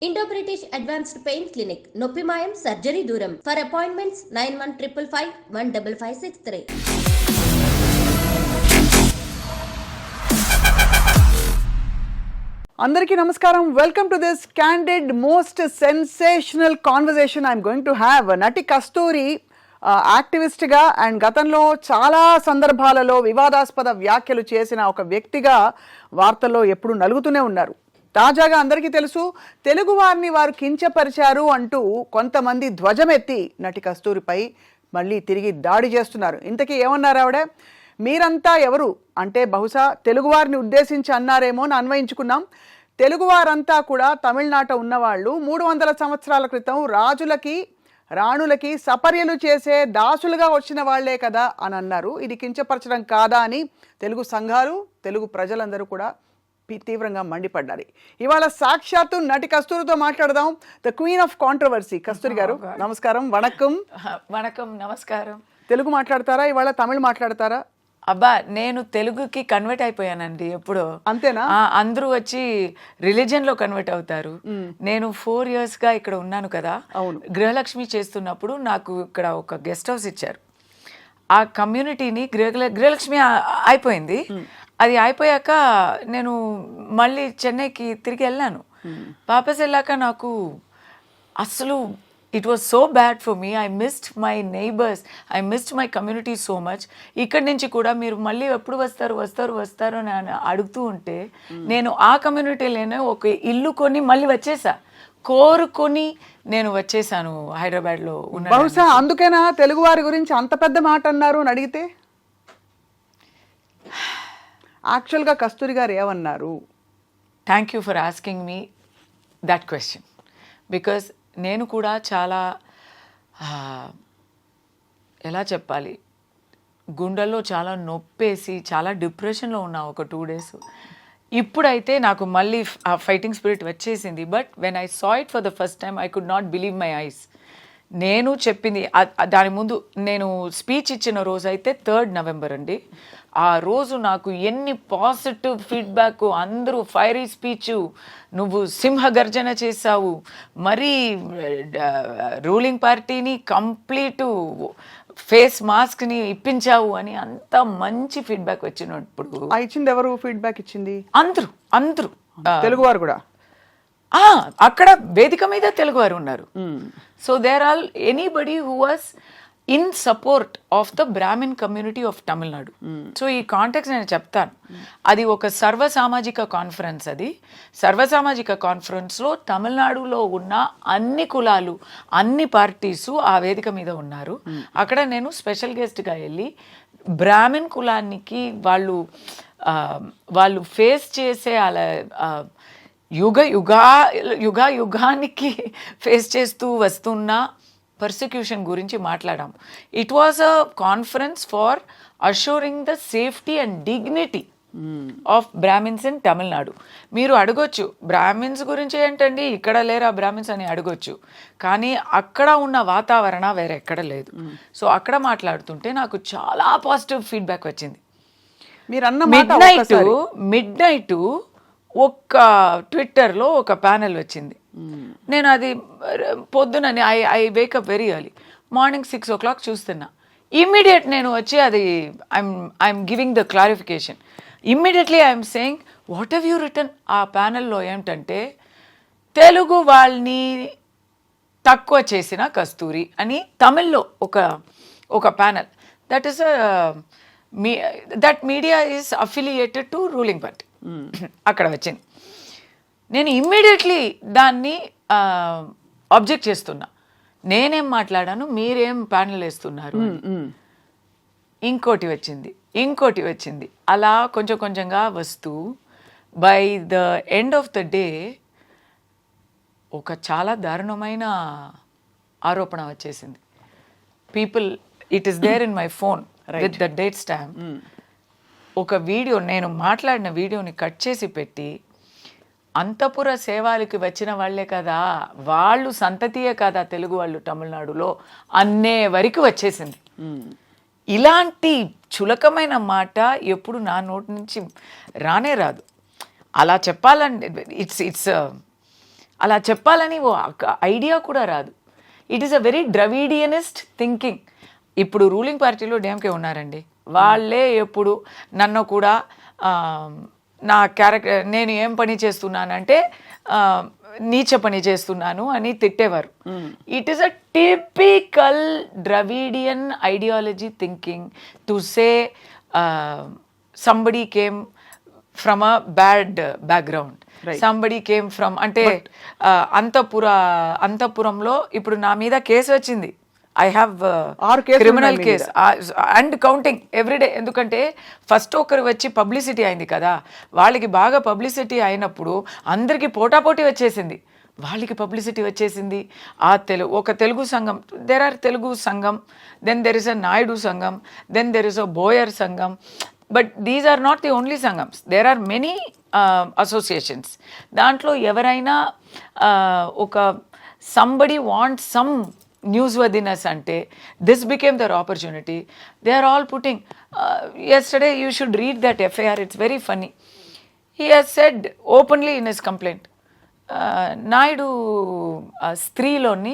Indo British advanced pain clinic నొప్పి మాయం surgery దూరం ఫర్ అపాయింట్మెంట్స్ 9155515563. అందరికీ నమస్కారం. Welcome to this candid most sensational conversation I'm going to have. నటి కస్తూరి యాక్టివిస్ట్గా and గతంలో చాలా సందర్భాలలో వివాదాస్పద వ్యాఖ్యలు చేసిన ఒక వ్యక్తిగా వార్తల్లో ఎప్పుడు నలుగుతూనే ఉన్నారు. తాజాగా అందరికీ తెలుసు, తెలుగు వారిని వారు కించపరిచారు అంటూ కొంతమంది ధ్వజమెత్తి నటి కస్తూరిపై మళ్ళీ తిరిగి దాడి చేస్తున్నారు. ఇంతకీ ఏమన్నారు ఆవిడ? మీరంతా ఎవరు అంటే బహుశా తెలుగువారిని ఉద్దేశించి అన్నారేమో అని అన్వయించుకున్నాం. తెలుగువారంతా కూడా తమిళనాట ఉన్నవాళ్ళు 300 సంవత్సరాల క్రితం రాజులకి రాణులకి సపర్యలు చేసే దాసులుగా వచ్చిన వాళ్లే కదా అని అన్నారు. ఇది కించపరచడం కాదా అని తెలుగు సంఘాలు, తెలుగు ప్రజలందరూ కూడా తీవ్రంగా మండిపడ్డారు. ఇవాళ సాక్షాత్తు నటి కస్తూరితో మాట్లాడదాం. ద క్వీన్ ఆఫ్ కాంట్రవర్సీ కస్తూరి గారు, నమస్కారం. వణకం. వణకం, నమస్కారం. తెలుగు మాట్లాడతారా ఇవాళ? తమిళ్ మాట్లాడతారా? అబ్బా, నేను తెలుగుకి కన్వర్ట్ అయిపోయానండి ఎప్పుడో. అంతేనా? అందరూ వచ్చి రిలీజియన్ లో కన్వర్ట్ అవుతారు. నేను 4 years గా ఇక్కడ ఉన్నాను కదా. గృహలక్ష్మి చేస్తున్నప్పుడు నాకు ఇక్కడ ఒక గెస్ట్ హౌస్ ఇచ్చారు. ఆ కమ్యూనిటీని గృహలక్ష్మి అయిపోయింది. అది అయిపోయాక నేను మళ్ళీ చెన్నైకి తిరిగి వెళ్ళాను. వాపస్ వెళ్ళాక నాకు అసలు it was so bad for me. I missed my neighbours, I missed my community so much. ఇక్కడి నుంచి కూడా మీరు మళ్ళీ ఎప్పుడు వస్తారు అని అడుగుతూ ఉంటే నేను ఆ కమ్యూనిటీలోనే ఒక ఇల్లు కొని మళ్ళీ వచ్చేసా. కోరుకొని నేను వచ్చేసాను హైదరాబాద్లో ఉన్న. బహుశా అందుకేనా తెలుగు వారి గురించి అంత పెద్ద మాట అన్నారు అని అడిగితే? యాక్చువల్గా కస్తూరి గారు ఏమన్నారు? Thank you for asking me that question. Because నేను కూడా చాలా ఎలా చెప్పాలి, గుండెల్లో చాలా నొప్పేసి చాలా డిప్రెషన్లో ఉన్నా ఒక 2 days. ఇప్పుడైతే నాకు మళ్ళీ ఆ ఫైటింగ్ స్పిరిట్ వచ్చేసింది. But when I saw it for the first time I could not believe my eyes. నేను చెప్పింది దాని ముందు నేను స్పీచ్ ఇచ్చిన రోజు అయితే 3rd November అండి. ఆ రోజు నాకు ఎన్ని పాజిటివ్ ఫీడ్బ్యాక్, అందరూ ఫైరీ స్పీచ్, నువ్వు సింహగర్జన చేసావు, మరీ రూలింగ్ పార్టీని కంప్లీట్ ఫేస్ మాస్క్ని ఇప్పించావు అని అంత మంచి ఫీడ్బ్యాక్ వచ్చినప్పుడు. ఇచ్చింది ఎవరు? ఫీడ్బ్యాక్ ఇచ్చింది అందరూ తెలుగువారు కూడా. అక్కడ వేదిక మీద తెలుగువారు ఉన్నారు. So there all anybody who was in support of the Brahmin community of Tamil Nadu. So ఈ కాంటెక్స్ట్ నేను చెప్తాను. అది ఒక సర్వసామాజిక కాన్ఫరెన్స్. అది సర్వసామాజిక కాన్ఫరెన్స్లో తమిళనాడులో ఉన్న అన్ని కులాలు, అన్ని పార్టీసు ఆ వేదిక మీద ఉన్నారు. అక్కడ నేను స్పెషల్ గెస్ట్గా వెళ్ళి బ్రాహ్మిన్ కులానికి వాళ్ళు ఫేస్ చేసే అలా యుగానికి ఫేస్ చేస్తూ వస్తున్న పర్సిక్యూషన్ గురించి మాట్లాడాము. It was a conference for assuring the safety and dignity of Brahmins in Tamil Nadu. మీరు అడగొచ్చు, బ్రాహ్మిన్స్ గురించి ఏంటండి, ఇక్కడ లేరా బ్రాహ్మిన్స్ అని అడగొచ్చు. కానీ అక్కడ ఉన్న వాతావరణ వేరే ఎక్కడ లేదు. సో అక్కడ మాట్లాడుతుంటే నాకు చాలా పాజిటివ్ ఫీడ్బ్యాక్ వచ్చింది. మిడ్ నైట్ ఒక్క ట్విట్టర్లో ఒక ప్యానెల్ వచ్చింది. నేను అది పొద్దునని I wake up very early, morning 6 o'clock చూస్తున్నా. ఇమ్మీడియట్ నేను వచ్చి అది I'm giving the clarification. Immediately I'm saying what have you return. ఆ ప్యానెల్లో ఏమిటంటే తెలుగు వాళ్ళని తక్కువ చేసిన కస్తూరి అని తమిళ్లో ఒక panel. That media is affiliated to ruling party. అక్కడ వచ్చింది. నేను ఇమ్మీడియట్లీ దాన్ని ఆబ్జెక్ట్ చేస్తున్నా. నేనేం మాట్లాడాను, మీరేం ప్యానెల్ వేస్తున్నారు. ఇంకోటి వచ్చింది. అలా కొంచెంగా వస్తూ by the end of the day ఒక చాలా దారుణమైన ఆరోపణ వచ్చేసింది. People, it is there in my phone with the date stamp. ఒక వీడియో, నేను మాట్లాడిన వీడియోని కట్ చేసి పెట్టి, అంతపుర సేవాలకి వచ్చిన వాళ్ళే కదా, వాళ్ళు సంతతియే కదా తెలుగు వాళ్ళు తమిళనాడులో అన్నే వరకు వచ్చేసింది. ఇలాంటి చులకమైన మాట ఎప్పుడు నా నోటి నుంచి రానే రాదు. అలా చెప్పాలంటే ఇట్స్ అలా చెప్పాలని ఓ ఐడియా కూడా రాదు. It is a very Dravidianist thinking. ఇప్పుడు రూలింగ్ పార్టీలో డిఎంకే ఉన్నారండి, వాళ్ళే ఎప్పుడు నన్ను కూడా నా క్యారెక్టర్ నేను ఏం పని చేస్తున్నానంటే నీచ పని చేస్తున్నాను అని తిట్టేవారు. It is a typical Dravidian ideology thinking to say somebody came from a bad background, somebody came from అంటే అంతఃపురంలో ఇప్పుడు నా మీద కేసు వచ్చింది. I have criminal case and counting everyday. ఎందుకంటే ఫస్ట్ ఒకరు వచ్చి పబ్లిసిటీ అయింది కదా, వాళ్ళకి బాగా పబ్లిసిటీ అయినప్పుడు అందరికీ పోటాపోటీ వచ్చేసింది, వాళ్ళకి పబ్లిసిటీ వచ్చేసింది. ఒక తెలుగు సంఘం, దెర్ ఆర్ తెలుగు సంఘం, then there is a Naidu సంఘం, then there is a Boyar సంఘం. But these are not the only సంఘమ్స్, దేర్ ఆర్ మెనీ అసోసియేషన్స్. దాంట్లో ఎవరైనా ఒక somebody want some newsworthiness ante this became their opportunity. They are all putting yesterday you should read that FIR, it's very funny. He has said openly in his complaint, Naidu స్త్రీలోని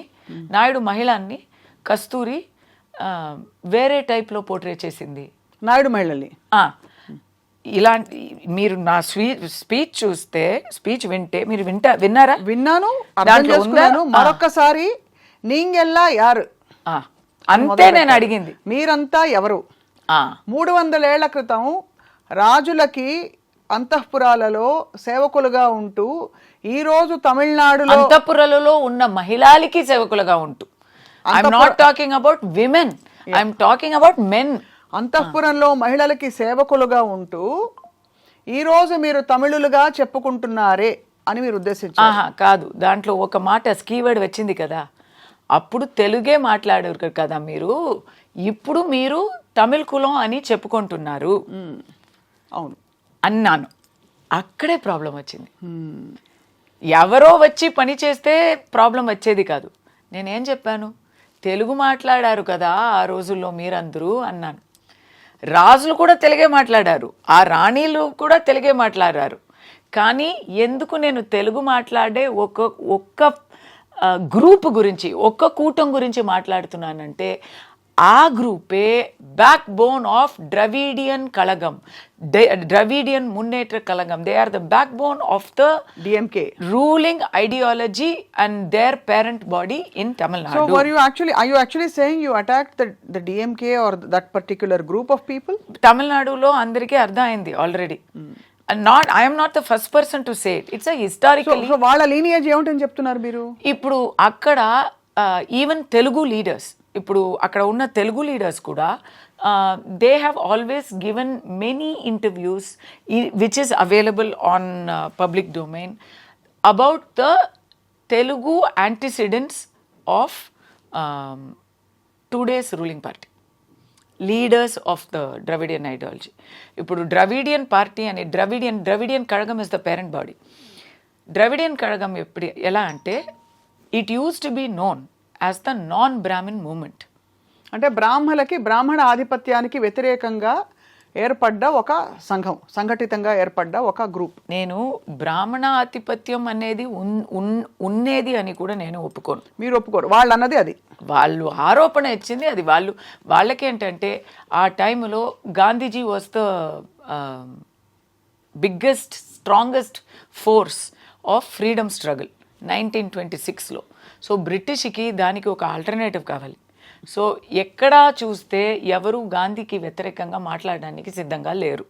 నాయుడు మహిళని కస్తూరి వేరే టైప్లో portray చేసింది. నాయుడు మహిళని ఇలాంటి మీరు నా స్పీచ్ చూస్తే, స్పీచ్ వింటే మీరు విన్నారా? విన్నాను, అర్థం చేసుకున్నాను. మరొక్కసారి నీంగెల్లా యారు అంతే నేను అడిగింది, మీరంతా ఎవరు? 300 ఏళ్ల క్రితం రాజులకి అంతఃపురాలలో సేవకులుగా ఉంటూ ఈ రోజు తమిళనాడులో అంతఃపురాలలో ఉన్న మహిళలకి సేవకులుగా ఉంటూ, I'm not talking about women, I'm talking about men. అంతఃపురంలో మహిళలకి సేవకులుగా ఉంటూ ఈ రోజు మీరు తమిళులుగా చెప్పుకుంటున్నారే అని మీరు ఉద్దేశించారు? కాదు, దాంట్లో ఒక మాట కీవర్డ్ వచ్చింది కదా, అప్పుడు తెలుగే మాట్లాడారు కదా మీరు, ఇప్పుడు మీరు తమిళ కులం అని చెప్పుకుంటున్నారు. అవును అన్నాను, అక్కడే ప్రాబ్లం వచ్చింది. ఎవరో వచ్చి పని చేస్తే ప్రాబ్లం వచ్చేది కాదు. నేనేం చెప్పాను, తెలుగు మాట్లాడారు కదా ఆ రోజుల్లో మీరందరూ అన్నాను. రాజులు కూడా తెలుగే మాట్లాడారు, ఆ రాణీలు కూడా తెలుగే మాట్లాడారు. కానీ ఎందుకు నేను తెలుగు మాట్లాడే ఒక్క గ్రూప్ గురించి, ఒక్క కూటం గురించి మాట్లాడుతున్నానంటే, ఆ గ్రూపే backbone of Dravidian Kazhagam, Dravidian Munnetra Kazhagam. They are the backbone of the DMK ruling ideology and their parent body in Tamil Nadu. So are you actually saying you attacked the DMK or that particular group of people? తమిళనాడులో అందరికీ అర్థమైంది already. I am not the first person to say it. It's a historically. So వాళ్ళ lineage ఏమిటని చెప్తున్నారు మీరు? ఇప్పుడు అక్కడ even Telugu leaders, ఇప్పుడు అక్కడ ఉన్న తెలుగు లీడర్స్ కూడా they have always given many interviews which is available on public domain about the Telugu antecedents of today's ruling party, leaders of the Dravidian ideology. ఇప్పుడు ద్రవిడియన్ పార్టీ అని Dravidian Kazhagam is the parent body. Dravidian Kazhagam ఎలా అంటే it use to be known as the non Brahmin movement. అంటే బ్రాహ్మణ ఆధిపత్యానికి వ్యతిరేకంగా ఏర్పడ్డ ఒక సంఘం, సంఘటితంగా ఏర్పడ్డ ఒక గ్రూప్. నేను బ్రాహ్మణ ఆధిపత్యం అనేది ఉన్నది అని కూడా నేను ఒప్పుకోను. మీరు ఒప్పుకోరు? వాళ్ళు అన్నది అది, వాళ్ళు ఆరోపణ ఇచ్చింది అది. వాళ్ళకేంటంటే ఆ టైంలో Gandhiji was the biggest strongest force of freedom struggle 1926లో. సో బ్రిటిష్కి దానికి ఒక ఆల్టర్నేటివ్ కావాలి. సో ఎక్కడా చూస్తే ఎవరు గాంధీకి వ్యతిరేకంగా మాట్లాడడానికి సిద్ధంగా లేరు.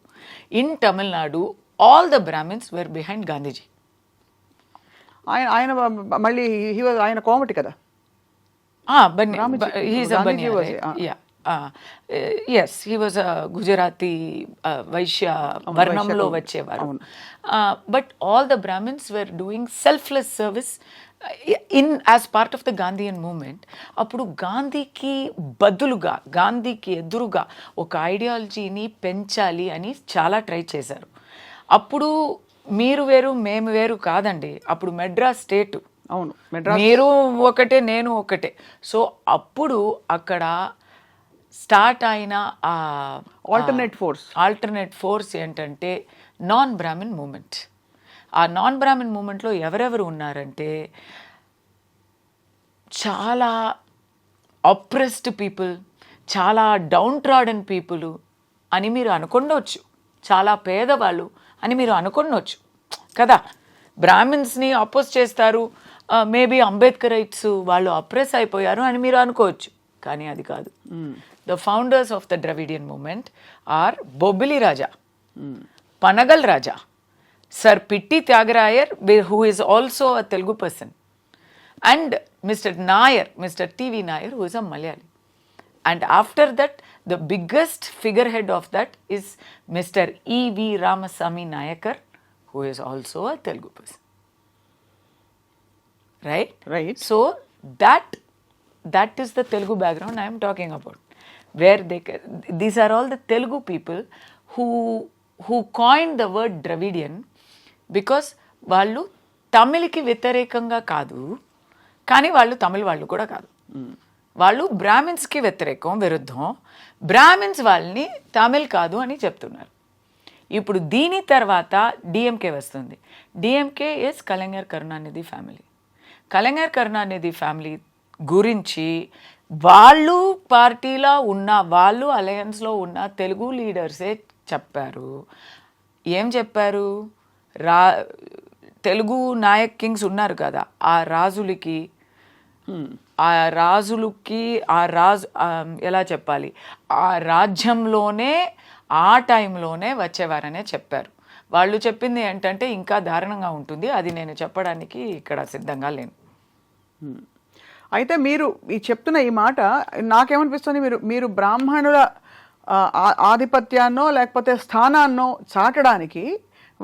In Tamil Nadu all the Brahmins were behind Gandhiji. ఆయన మళ్ళీ ఆయన కోమటి కదా? ఎస్, హీ వాజ్ గుజరాతీ వైశ్య వర్ణంలో వచ్చేవారు. But all the Brahmins were doing selfless service as part of the Gandhian movement. అప్పుడు గాంధీకి బదులుగా, గాంధీకి ఎదురుగా ఒక ఐడియాలజీని పెంచాలి అని చాలా ట్రై చేశారు. అప్పుడు మీరు వేరు మేము వేరు కాదండి, అప్పుడు మెడ్రాస్ స్టేటు. అవును, మీరు ఒకటే నేను ఒకటే. సో అప్పుడు అక్కడ స్టార్ట్ అయిన ఆల్టర్నేట్ ఫోర్స్ ఏంటంటే నాన్ బ్రాహ్మిన్ మూమెంట్. ఆ నాన్ బ్రాహ్మణ్ మూమెంట్లో ఎవరెవరు ఉన్నారంటే చాలా అప్రెస్డ్ పీపుల్, చాలా డౌన్ ట్రాడన్ పీపుల్ అని మీరు అనుకుండవచ్చు, చాలా పేదవాళ్ళు అని మీరు అనుకుండవచ్చు కదా. బ్రాహ్మిన్స్ని అపోజ్ చేస్తారు, మేబీ అంబేద్కరైట్స్ వాళ్ళు అప్రెస్ అయిపోయారు అని మీరు అనుకోవచ్చు, కానీ అది కాదు. The founders of the Dravidian movement are Bobbili Raja, Panagal Raja, sir Pitti Thyagarayar who is also a Telugu person, and Mr. Nair, Mr. T.V. Nair, who is a Malayali. And after that, the biggest figurehead of that is Mr. E.V. Ramasamy Nayakar, who is also a Telugu person. Right? Right. So that is the Telugu background I am talking about, where these are all the Telugu people who coined the word Dravidian, because వాళ్ళు తమిళకి వ్యతిరేకంగా కాదు, కానీ వాళ్ళు తమిళ వాళ్ళు కూడా కాదు. వాళ్ళు బ్రాహ్మిన్స్కి విరుద్ధం, బ్రాహ్మిన్స్ వాళ్ళని తమిళ్ కాదు అని చెప్తున్నారు. ఇప్పుడు దీని తర్వాత డిఎంకే వస్తుంది. DMK is Kalaignar Karunanidhi family. Kalaignar Karunanidhi family గురించి వాళ్ళు పార్టీలో ఉన్న, వాళ్ళు అలయన్స్లో ఉన్న తెలుగు లీడర్సే చెప్పారు. ఏం చెప్పారు? తెలుగు నాయక్ కింగ్స్ ఉన్నారు కదా, ఆ రాజులకి ఎలా చెప్పాలి, ఆ రాజ్యంలోనే ఆ టైంలోనే వచ్చేవారనే చెప్పారు. వాళ్ళు చెప్పింది ఏంటంటే ఇంకా దారుణంగా ఉంటుంది, అది నేను చెప్పడానికి ఇక్కడ సిద్ధంగా లేను. అయితే మీరు ఈ చెప్తున్న ఈ మాట నాకేమనిపిస్తుంది, మీరు బ్రాహ్మణుల ఆధిపత్యాన్నో లేకపోతే స్థానాన్నో చాటడానికి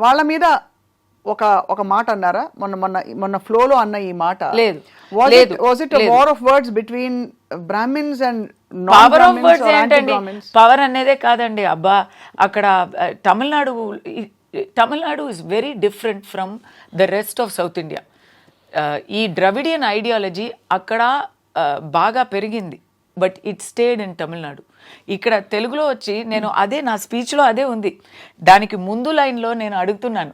వాళ్ళ మీద ఒక మాట అన్నారా? మొన్న ఫ్లోలో అన్న ఈ మాట లేదు. Was it war of words between Brahmins and power of words ఏంటండి? పవర్ అనేదే కాదండి. అబ్బా, అక్కడ Tamil Nadu is very different from the rest of South India. ఈ ద్రవిడియన్ ఐడియాలజీ అక్కడ బాగా పెరిగింది, but it stayed in Tamil Nadu. ఇక్కడ తెలుగులో వచ్చి నేను అదే నా స్పీచ్లో అదే ఉంది. దానికి ముందు లైన్లో నేను అడుగుతున్నాను,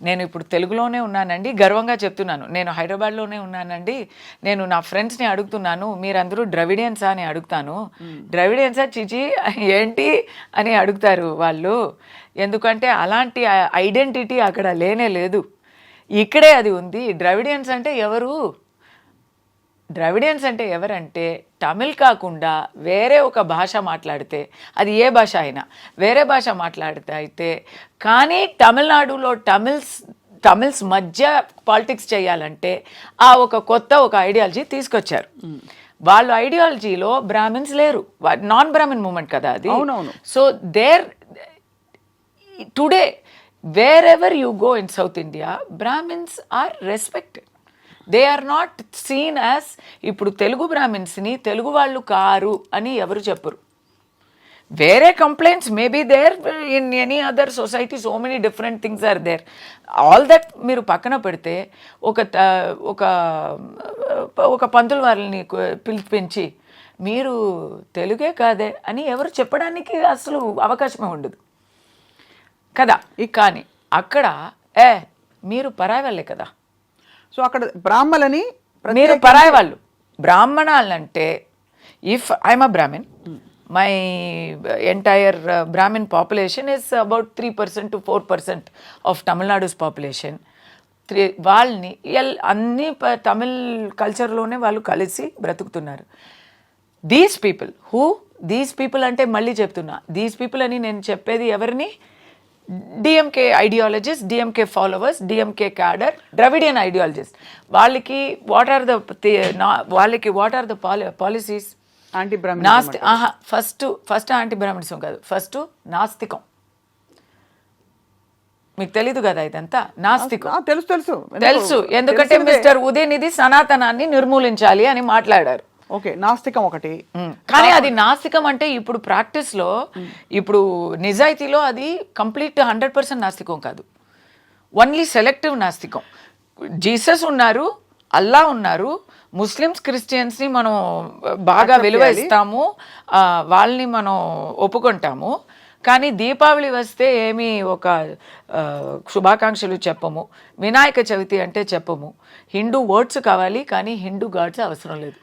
నేను ఇప్పుడు తెలుగులోనే ఉన్నానండి, గర్వంగా చెప్తున్నాను, నేను హైదరాబాద్లోనే ఉన్నానండి, నేను నా ఫ్రెండ్స్ని అడుగుతున్నాను, మీరందరూ ద్రవిడియన్సా అని అడుగుతాను. ద్రవిడియన్సా చిచి ఏంటి అని అడుగుతారు వాళ్ళు, ఎందుకంటే అలాంటి ఐడెంటిటీ అక్కడ లేనే లేదు, ఇక్కడే అది ఉంది. ద్రవిడియన్స్ అంటే ఎవరు? ద్రవిడియన్స్ అంటే ఎవరంటే తమిళ్ కాకుండా వేరే ఒక భాష మాట్లాడితే, అది ఏ భాష అయినా వేరే భాష మాట్లాడితే అయితే, కానీ తమిళనాడులో తమిళ్స్ మధ్య పాలిటిక్స్ చేయాలంటే ఆ ఒక ఐడియాలజీ తీసుకొచ్చారు. వాళ్ళ ఐడియాలజీలో బ్రాహ్మిన్స్ లేరు, నాన్ బ్రాహ్మిన్ మూమెంట్ కదా అది. So today wherever you go in South India, Brahmins are respected. They are not seen as, ఇప్పుడు తెలుగు బ్రాహ్మిన్స్ని తెలుగు వాళ్ళు కారు అని ఎవరు చెప్పరు. వేరే complaints may be there in any other society, so many different things are there. All that మీరు పక్కన పెడితే ఒక పంతుల వారిని పిలిపించి మీరు తెలుగే కాదే అని ఎవరు చెప్పడానికి అసలు అవకాశమే ఉండదు కదా. కానీ అక్కడ మీరు పరాయి వాళ్ళే కదా. సో అక్కడ బ్రాహ్మణులని మీరు పరాయి వాళ్ళు. బ్రాహ్మణాలంటే, if I'm a Brahmin, my entire Brahmin population is about 3% to 4% of Tamil Nadu's population. వాళ్ళని అన్ని తమిళ్ కల్చర్లోనే వాళ్ళు కలిసి బ్రతుకుతున్నారు. దీస్ పీపుల్ అంటే మళ్ళీ చెప్తున్నా, దీస్ పీపుల్ అని నేను చెప్పేది ఎవరిని? DMK ideologist, DMK followers, DMK cadre, Dravidian ideologist. వాళ్ళకి what are the policies? Anti Brahmana, first anti Brahminism కాదు, ఫస్ట్ నాస్తికం. మీకు తెలీదు కదా ఇదంతా? నాస్తికం తెలుసు, ఎందుకంటే మిస్టర్ ఉదయనిధి సనాతనాన్ని నిర్మూలించాలి అని మాట్లాడారు. ఓకే, నాస్తికం ఒకటి. కానీ అది నాస్తికం అంటే ఇప్పుడు ప్రాక్టీస్లో, ఇప్పుడు నిజాయితీలో అది కంప్లీట్ 100% నాస్తికం కాదు, ఓన్లీ సెలెక్టివ్ నాస్తికం. జీసస్ ఉన్నారు, అల్లా ఉన్నారు, ముస్లిమ్స్ క్రిస్టియన్స్ని మనం బాగా విలువ ఇస్తాము, వాళ్ళని మనం ఒప్పుకుంటాము, కానీ దీపావళి వస్తే ఏమీ ఒక శుభాకాంక్షలు చెప్పము, వినాయక చవితి అంటే చెప్పము. హిందూ వర్డ్స్ కావాలి కానీ హిందూ గాడ్స్ అవసరం లేదు.